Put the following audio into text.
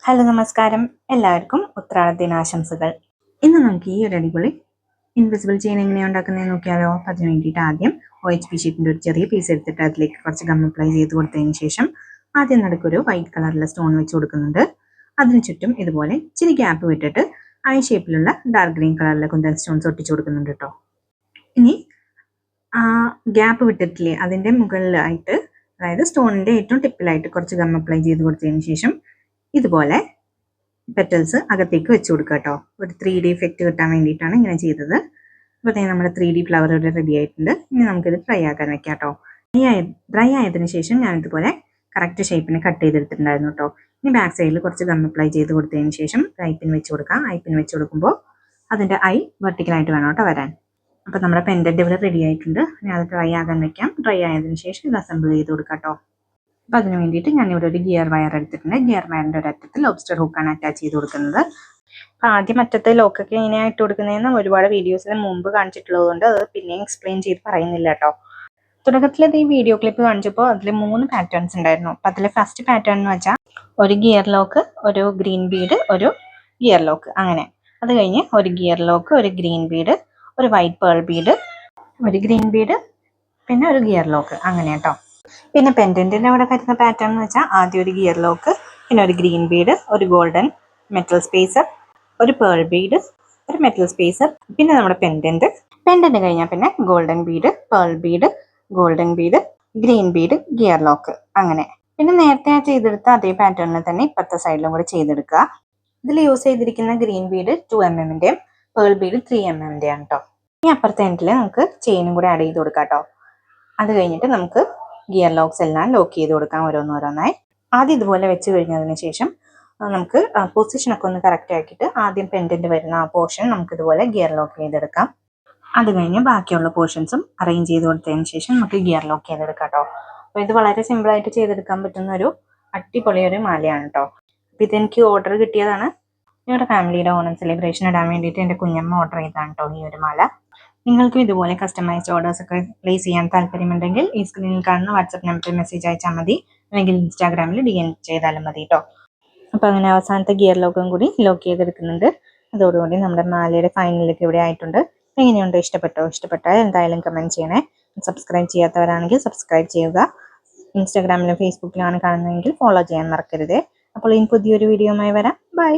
Hello നമസ്കാരം, എല്ലാവർക്കും ഉത്രാടദിനാശംസകൾ. ഇന്ന് നമുക്ക് ഈ ഒരു അടിപൊളി ഇൻവിസിബിൾ ചെയിൻ എങ്ങനെയാണ് ഉണ്ടാക്കുന്നതെന്ന് നോക്കിയാലോ. അതിന് വേണ്ടിയിട്ട് ആദ്യം OHP ഷീറ്റിൻ്റെ ഒരു ചെറിയ പീസ് എടുത്തിട്ട് അതിലേക്ക് കുറച്ച് ഗം അപ്ലൈ ചെയ്ത് കൊടുത്തതിന് ശേഷം ആദ്യം നടുക്കൊരു വൈറ്റ് കളറിലെ സ്റ്റോൺ വെച്ച് കൊടുക്കുന്നുണ്ട്. അതിന് ചുറ്റും ഇതുപോലെ ഇച്ചിരി ഗ്യാപ്പ് വിട്ടിട്ട് ഐ ഷേപ്പിലുള്ള ഡാർക്ക് ഗ്രീൻ കളറിലെ കുന്തൻ സ്റ്റോൺസ് ഒട്ടിച്ചു കൊടുക്കുന്നുണ്ട് കേട്ടോ. ഇനി ആ ഗ്യാപ്പ് വിട്ടിട്ടില്ലേ അതിൻ്റെ മുകളിലായിട്ട്, അതായത് സ്റ്റോണിൻ്റെ ഏറ്റവും ടിപ്പിലായിട്ട് കുറച്ച് ഗം അപ്ലൈ ചെയ്ത് കൊടുത്തതിന് ശേഷം ഇതുപോലെ പെറ്റൽസ് അകത്തേക്ക് വെച്ച് കൊടുക്കുക കേട്ടോ. ഒരു 3D എഫക്റ്റ് കിട്ടാൻ വേണ്ടിയിട്ടാണ് ഇങ്ങനെ ചെയ്തത്. അപ്പോൾ നമ്മുടെ 3D ഫ്ലവർ ഇവിടെ റെഡി ആയിട്ടുണ്ട്. ഇനി നമുക്കിത് ഡ്രൈ ആക്കാൻ വെക്കാം കേട്ടോ. ഡ്രൈ ആയതിനു ശേഷം ഞാനിതുപോലെ കറക്റ്റ് ഷേപ്പിന് കട്ട് ചെയ്തെടുത്തിട്ടുണ്ടായിരുന്നു കേട്ടോ. ഇനി ബാക്ക് സൈഡിൽ കുറച്ച് ഗം അപ്ലൈ ചെയ്ത് കൊടുത്തതിന് ശേഷം ഐപ്പിൻ വെച്ച് കൊടുക്കാം. ഐപ്പിൻ വെച്ച് കൊടുക്കുമ്പോൾ അതിൻ്റെ ഐ വെർട്ടിക്കലായിട്ട് വേണം കേട്ടോ വരാൻ. അപ്പോൾ നമ്മുടെ പെൻഡന്റ് ഇവിടെ റെഡി ആയിട്ടുണ്ട്. ഇനി അത് ഡ്രൈ ആകാൻ വെക്കാം. ഡ്രൈ ആയതിനു ശേഷം ഇത് അസംബിൾ ചെയ്ത് കൊടുക്കാം കേട്ടോ. അപ്പോൾ അതിന് വേണ്ടിയിട്ട് ഞാനിവിടെ ഒരു ഗിയർ വയർ എടുത്തിട്ടുണ്ട്. ഗിയർ വയറിൻ്റെ ഒരു അറ്റത്ത് ലോബ്സ്റ്റർ ഹുക്കാണ് അറ്റാച്ച് ചെയ്ത് കൊടുക്കുന്നത്. അപ്പോൾ ആദ്യം അറ്റത്തെ ലോക്കൊക്കെ ഇങ്ങനെയാണ് ഇട്ട് കൊടുക്കുന്നതെന്ന് ഒരുപാട് വീഡിയോസിന് മുമ്പ് കാണിച്ചിട്ടുള്ളത് കൊണ്ട് അത് പിന്നെയും എക്സ്പ്ലെയിൻ ചെയ്ത് പറയുന്നില്ല കേട്ടോ. തുടക്കത്തിൽ ഈ വീഡിയോ ക്ലിപ്പ് കാണിച്ചപ്പോൾ അതിൽ 3 പാറ്റേൺസ് ഉണ്ടായിരുന്നു. അപ്പോൾ അതിൽ ഫസ്റ്റ് പാറ്റേൺ എന്ന് വെച്ചാൽ ഒരു ഗിയർ ലോക്ക്, ഒരു ഗ്രീൻ ബീഡ്, ഒരു ഗിയർ ലോക്ക്, അങ്ങനെ. അത് കഴിഞ്ഞ് ഒരു ഗിയർ ലോക്ക്, ഒരു ഗ്രീൻ ബീഡ്, ഒരു വൈറ്റ് പേൾ ബീഡ്, ഒരു ഗ്രീൻ ബീഡ്, പിന്നെ ഒരു ഗിയർ ലോക്ക്, അങ്ങനെ കേട്ടോ. പിന്നെ പെൻഡന്റിൻ്റെ അവിടെ വരുന്ന പാറ്റേൺ എന്ന് വെച്ചാൽ ആദ്യം ഒരു ഗിയർ ലോക്ക്, പിന്നെ ഒരു ഗ്രീൻ ബീഡ്, ഒരു ഗോൾഡൻ മെറ്റൽ സ്പേസർ, ഒരു പേൾ ബീഡ്, ഒരു മെറ്റൽ സ്പേസർ, പിന്നെ നമ്മുടെ പെൻഡന്റ് കഴിഞ്ഞാൽ പിന്നെ golden bead, pearl bead, golden bead, green bead, gear lock, അങ്ങനെ. പിന്നെ നേരത്തെ ചെയ്തെടുത്ത അതേ പാറ്റേണിൽ തന്നെ ഇപ്പത്തെ സൈഡിലും കൂടെ ചെയ്തെടുക്കുക. ഇതിൽ യൂസ് ചെയ്തിരിക്കുന്ന green Bede 2mm pearl Bede 3mm കേട്ടോ. ഇനി അപ്പുറത്തെ എൻഡിൽ നമുക്ക് ചെയിനും കൂടെ ആഡ് ചെയ്ത് കൊടുക്കാം കേട്ടോ. അത് കഴിഞ്ഞിട്ട് നമുക്ക് ഗിയർ ലോക്സ് എല്ലാം ലോക്ക് ചെയ്ത് കൊടുക്കാം ഓരോന്നോരോന്നായി. ആദ്യം ഇതുപോലെ വെച്ച് കഴിഞ്ഞതിന് ശേഷം നമുക്ക് പൊസിഷനൊക്കെ ഒന്ന് കറക്റ്റ് ആക്കിയിട്ട് ആദ്യം പെൻഡന്റ് വരുന്ന ആ പോർഷൻ നമുക്ക് ഇതുപോലെ ഗിയർ ലോക്ക് ചെയ്തെടുക്കാം. അത് കഴിഞ്ഞ് ബാക്കിയുള്ള പോർഷൻസും അറേഞ്ച് ചെയ്ത് കൊടുത്തതിന് ശേഷം നമുക്ക് ഗിയർ ലോക്ക് ചെയ്തെടുക്കാം കേട്ടോ. അപ്പോൾ ഇത് വളരെ സിമ്പിളായിട്ട് ചെയ്തെടുക്കാൻ പറ്റുന്ന ഒരു അടിപൊളിയൊരു മാലയാണ് കേട്ടോ. അപ്പോൾ ഇതെനിക്ക് ഓർഡർ കിട്ടിയതാണ്. ഞങ്ങളുടെ ഫാമിലിയുടെ ഓണം സെലിബ്രേഷൻ ഇടാൻ വേണ്ടിയിട്ട് എൻ്റെ കുഞ്ഞമ്മ ഓർഡർ ചെയ്തതാണ് കേട്ടോ ഈ ഒരു മാല. നിങ്ങൾക്കും ഇതുപോലെ കസ്റ്റമൈസ്ഡ് ഓർഡേഴ്സ് ഒക്കെ പ്ലേസ് ചെയ്യാൻ താല്പര്യമുണ്ടെങ്കിൽ ഈ സ്ക്രീനിൽ കാണുന്ന വാട്സപ്പ് നമ്പറിൽ മെസ്സേജ് അയച്ചാൽ മതി, അല്ലെങ്കിൽ ഇൻസ്റ്റാഗ്രാമിൽ DM ചെയ്താലും മതി കേട്ടോ. അപ്പോൾ അങ്ങനെ അവസാനത്തെ ഗിയർ ലോക്കും കൂടി ലോക്ക് ചെയ്തെടുക്കുന്നുണ്ട്. അതോടുകൂടി നമ്മുടെ മാലയുടെ ഫൈനലൊക്കെ ഇവിടെ ആയിട്ടുണ്ട്. എങ്ങനെയുണ്ട്? ഇഷ്ടപ്പെട്ടാൽ എന്തായാലും കമൻറ്റ് ചെയ്യണേ. സബ്സ്ക്രൈബ് ചെയ്യാത്തവരാണെങ്കിൽ സബ്സ്ക്രൈബ് ചെയ്യുക. ഇൻസ്റ്റാഗ്രാമിലും ഫേസ്ബുക്കിലാണ് കാണുന്നതെങ്കിൽ ഫോളോ ചെയ്യാൻ മറക്കരുത്. അപ്പോൾ ഇനി പുതിയൊരു വീഡിയോയുമായി വരാം. ബൈ.